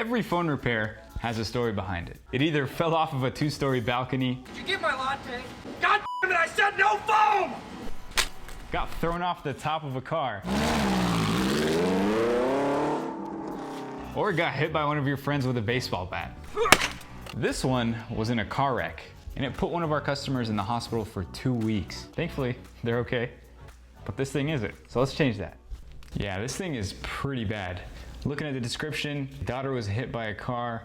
Every phone repair has a story behind it. It either fell off of a 2-story balcony. Did you get my latte? God damn it, I said no foam! Got thrown off the top of a car. Or got hit by one of your friends with a baseball bat. This one was in a car wreck, and it put one of our customers in the hospital for 2 weeks. Thankfully, they're okay, but this thing isn't, so let's change that. Yeah, this thing is pretty bad. Looking at the description, daughter was hit by a car.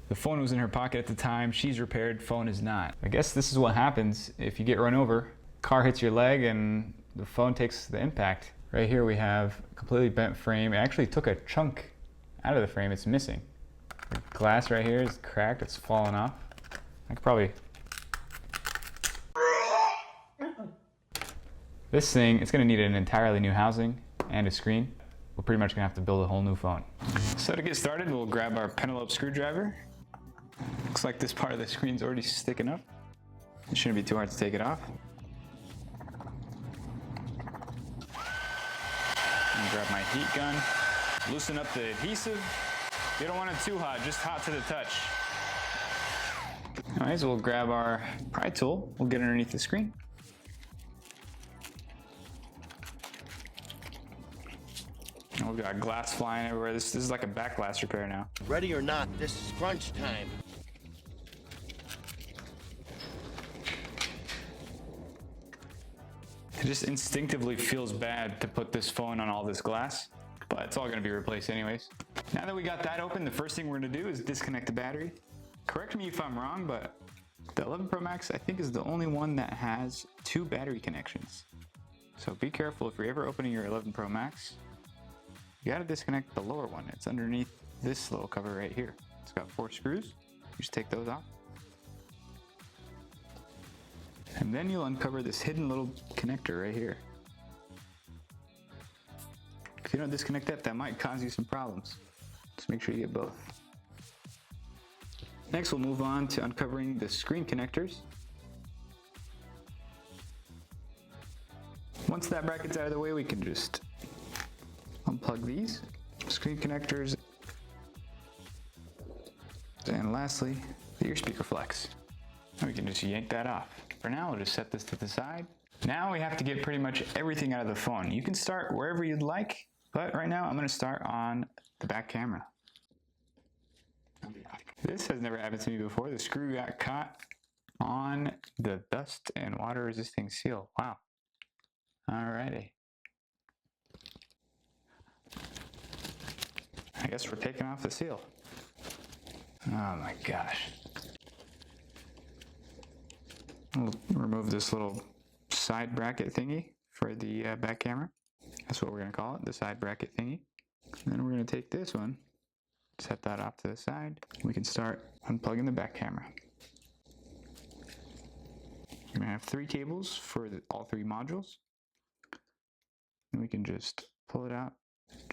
The phone was in her pocket at the time. She's repaired, phone is not. I guess this is what happens if you get run over. Car hits your leg and the phone takes the impact. Right here we have a completely bent frame. It actually took a chunk out of the frame, it's missing. The glass right here is cracked, it's fallen off. I could probably... This thing, it's gonna need an entirely new housing and a screen. We're pretty much gonna have to build a whole new phone. So to get started, we'll grab our Penelope screwdriver. Looks like this part of the screen's already sticking up. It shouldn't be too hard to take it off. And grab my heat gun. Loosen up the adhesive. You don't want it too hot, just hot to the touch. Alright, so we'll grab our pry tool. We'll get underneath the screen. And we've got glass flying everywhere. This is like a back glass repair now. Ready or not, this is crunch time. It just instinctively feels bad to put this phone on all this glass, but it's all gonna be replaced anyways. Now that we got that open, the first thing we're gonna do is disconnect the battery. Correct me if I'm wrong, but the 11 Pro Max I think is the only one that has 2 battery connections. So be careful if you're ever opening your 11 Pro Max. You gotta disconnect the lower one. It's underneath this little cover right here. It's got 4 screws. You just take those off. And then you'll uncover this hidden little connector right here. If you don't disconnect that, that might cause you some problems. Just make sure you get both. Next, we'll move on to uncovering the screen connectors. Once that bracket's out of the way, we can just unplug these screen connectors. And lastly, the ear speaker flex. And we can just yank that off. For now, we'll just set this to the side. Now we have to get pretty much everything out of the phone. You can start wherever you'd like, but right now I'm gonna start on the back camera. This has never happened to me before. The screw got caught on the dust and water resisting seal. Wow. Alrighty. I guess we're taking off the seal. Oh my gosh. We'll remove this little side bracket thingy for the back camera. That's what we're gonna call it, the side bracket thingy. And then we're gonna take this one, set that off to the side. We can start unplugging the back camera. We're gonna have 3 cables for all 3 modules. And we can just pull it out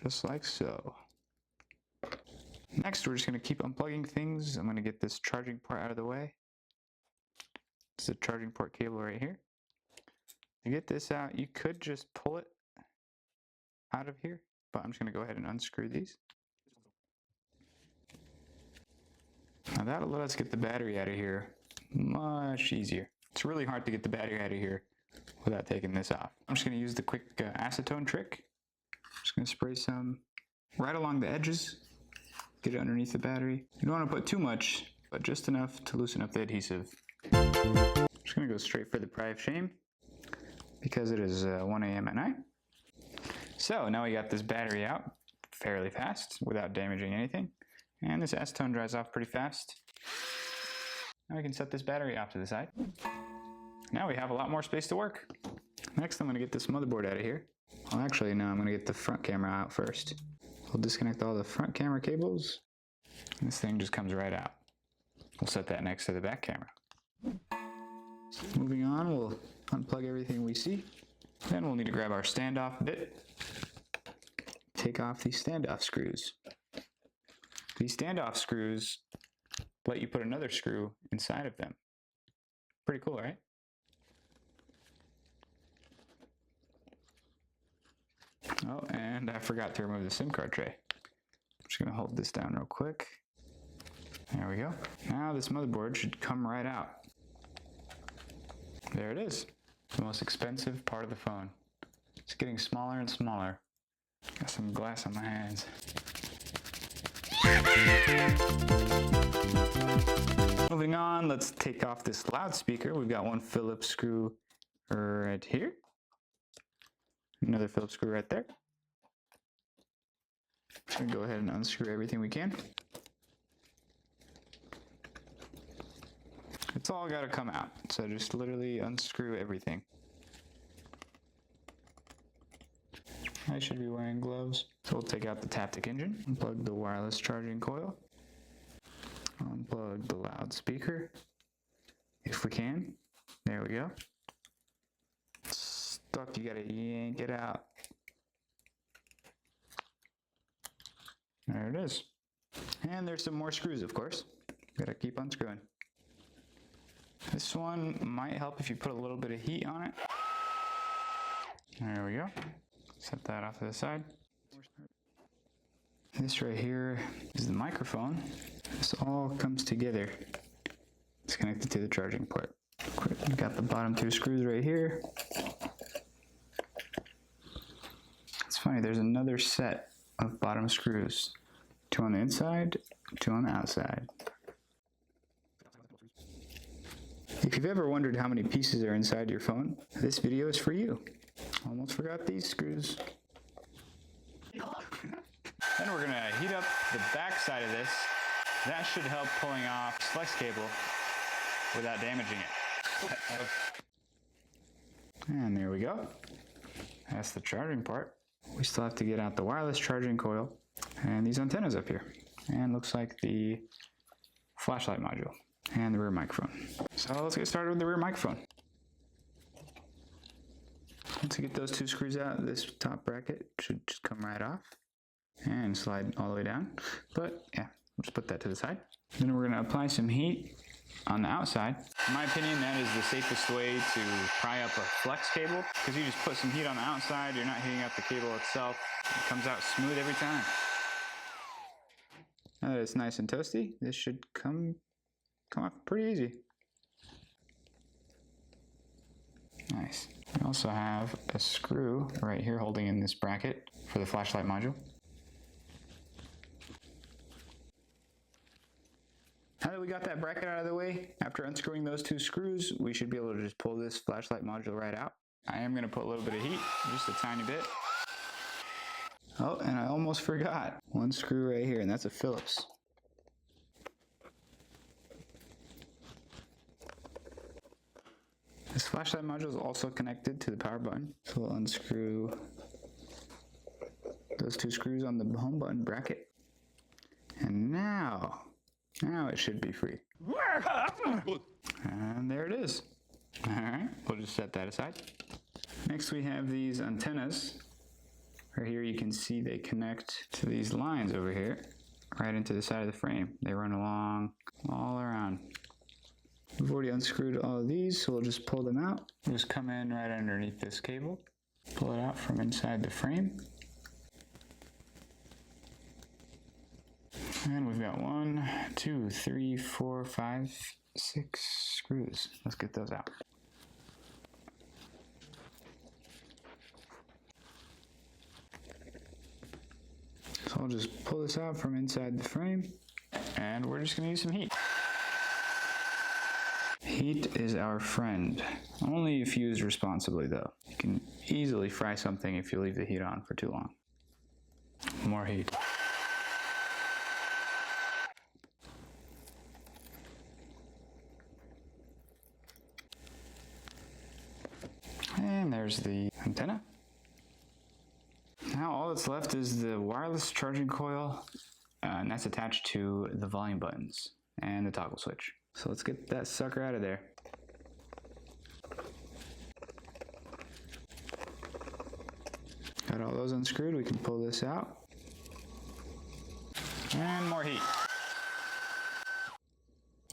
just like so. Next, we're just gonna keep unplugging things. I'm gonna get this charging port out of the way. It's a charging port cable right here. To get this out, you could just pull it out of here, but I'm just gonna go ahead and unscrew these. Now that'll let us get the battery out of here much easier. It's really hard to get the battery out of here without taking this off. I'm just gonna use the quick acetone trick. I'm just gonna spray some right along the edges, get it underneath the battery. You don't wanna put too much, but just enough to loosen up the adhesive. I'm just gonna go straight for the pry of shame because it is 1 a.m. at night. So now we got this battery out fairly fast without damaging anything. And this acetone dries off pretty fast. Now we can set this battery off to the side. Now we have a lot more space to work. Next, I'm gonna get this motherboard out of here. Well, actually, no, I'm gonna get the front camera out first. We'll disconnect all the front camera cables. And this thing just comes right out. We'll set that next to the back camera. Moving on, we'll unplug everything we see. Then we'll need to grab our standoff bit. Take off these standoff screws. These standoff screws let you put another screw inside of them. Pretty cool, right? Oh, and I forgot to remove the SIM card tray. just gonna hold this down real quick. There we go. Now this motherboard should come right out. There it is. The most expensive part of the phone. It's getting smaller and smaller. Got some glass on my hands. Moving on, let's take off this loudspeaker. We've got one Phillips screw right here. Another Phillips screw right there. Just gonna go ahead and unscrew everything we can. It's all got to come out, so just literally unscrew everything. I should be wearing gloves. So we'll take out the Taptic engine, unplug the wireless charging coil, unplug the loudspeaker, if we can. There we go. It's stuck, you gotta yank it out. There it is. And there's some more screws, of course. Gotta keep unscrewing. This one might help if you put a little bit of heat on it. There we go. Set that off to the side. This right here is the microphone. This all comes together. It's connected to the charging port. We've got the bottom two screws right here. It's funny, there's another set of bottom screws. Two on the inside, two on the outside. If you've ever wondered how many pieces are inside your phone, this video is for you. Almost forgot these screws. Then we're gonna heat up the back side of this. That should help pulling off this flex cable without damaging it. And there we go. That's the charging part. We still have to get out the wireless charging coil and these antennas up here. And looks like the flashlight module and the rear microphone. So let's get started with the rear microphone. Once you get those two screws out, this top bracket should just come right off and slide all the way down. But yeah, we'll just put that to the side. Then we're gonna apply some heat on the outside. In my opinion, that is the safest way to pry up a flex cable, because you just put some heat on the outside, you're not heating up the cable itself. It comes out smooth every time. Now that it's nice and toasty, this should come off pretty easy. Nice. We also have a screw right here holding in this bracket for the flashlight module. Now that we got that bracket out of the way, after unscrewing those two screws, we should be able to just pull this flashlight module right out. I am going to put a little bit of heat, just a tiny bit. Oh, and I almost forgot. One screw right here, and that's a Phillips. This flashlight module is also connected to the power button. So we'll unscrew those two screws on the home button bracket. And now it should be free. And there it is. All right, we'll just set that aside. Next we have these antennas. Right here you can see they connect to these lines over here, right into the side of the frame. They run along all around. We've already unscrewed all of these, so we'll just pull them out. We'll just come in right underneath this cable, pull it out from inside the frame. And we've got 1, 2, 3, 4, 5, 6 screws. Let's get those out. So I'll just pull this out from inside the frame, and we're just gonna use some heat. Heat is our friend, only if used responsibly though. You can easily fry something if you leave the heat on for too long. More heat. And there's the antenna. Now all that's left is the wireless charging coil, and that's attached to the volume buttons and the toggle switch. So let's get that sucker out of there. Got all those unscrewed, we can pull this out. And more heat.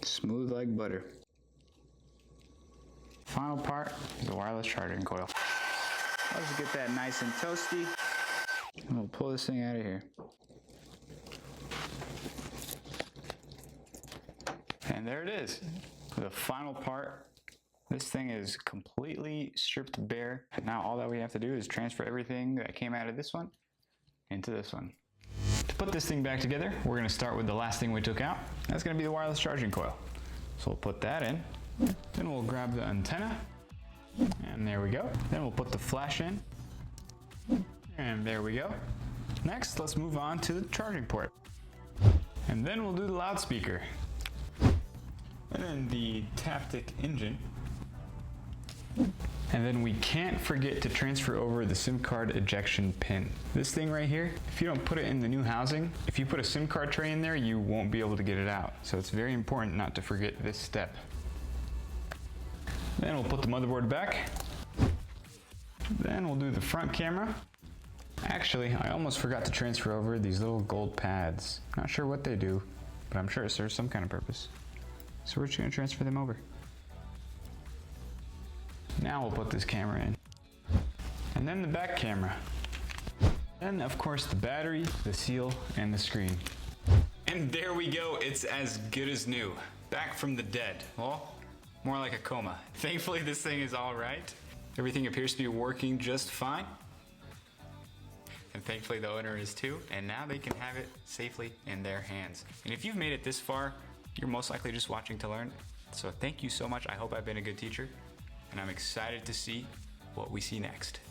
Smooth like butter. Final part is the wireless charging coil. Let's get that nice and toasty. And we'll pull this thing out of here. And there it is, the final part. This thing is completely stripped bare. Now all that we have to do is transfer everything that came out of this one into this one. To put this thing back together, we're gonna start with the last thing we took out. That's gonna be the wireless charging coil. So we'll put that in. Then we'll grab the antenna, and there we go. Then we'll put the flash in, and there we go. Next, let's move on to the charging port. And then we'll do the loudspeaker. And then the Taptic engine. And then we can't forget to transfer over the SIM card ejection pin. This thing right here, if you don't put it in the new housing, if you put a SIM card tray in there, you won't be able to get it out. So it's very important not to forget this step. Then we'll put the motherboard back. Then we'll do the front camera. Actually, I almost forgot to transfer over these little gold pads. Not sure what they do, but I'm sure it serves some kind of purpose. So we're just gonna transfer them over. Now we'll put this camera in. And then the back camera. Then of course the battery, the seal, and the screen. And there we go, it's as good as new. Back from the dead. Well, more like a coma. Thankfully this thing is all right. Everything appears to be working just fine. And thankfully the owner is too, and now they can have it safely in their hands. And if you've made it this far, you're most likely just watching to learn. So thank you so much. I hope I've been a good teacher, and I'm excited to see what we see next.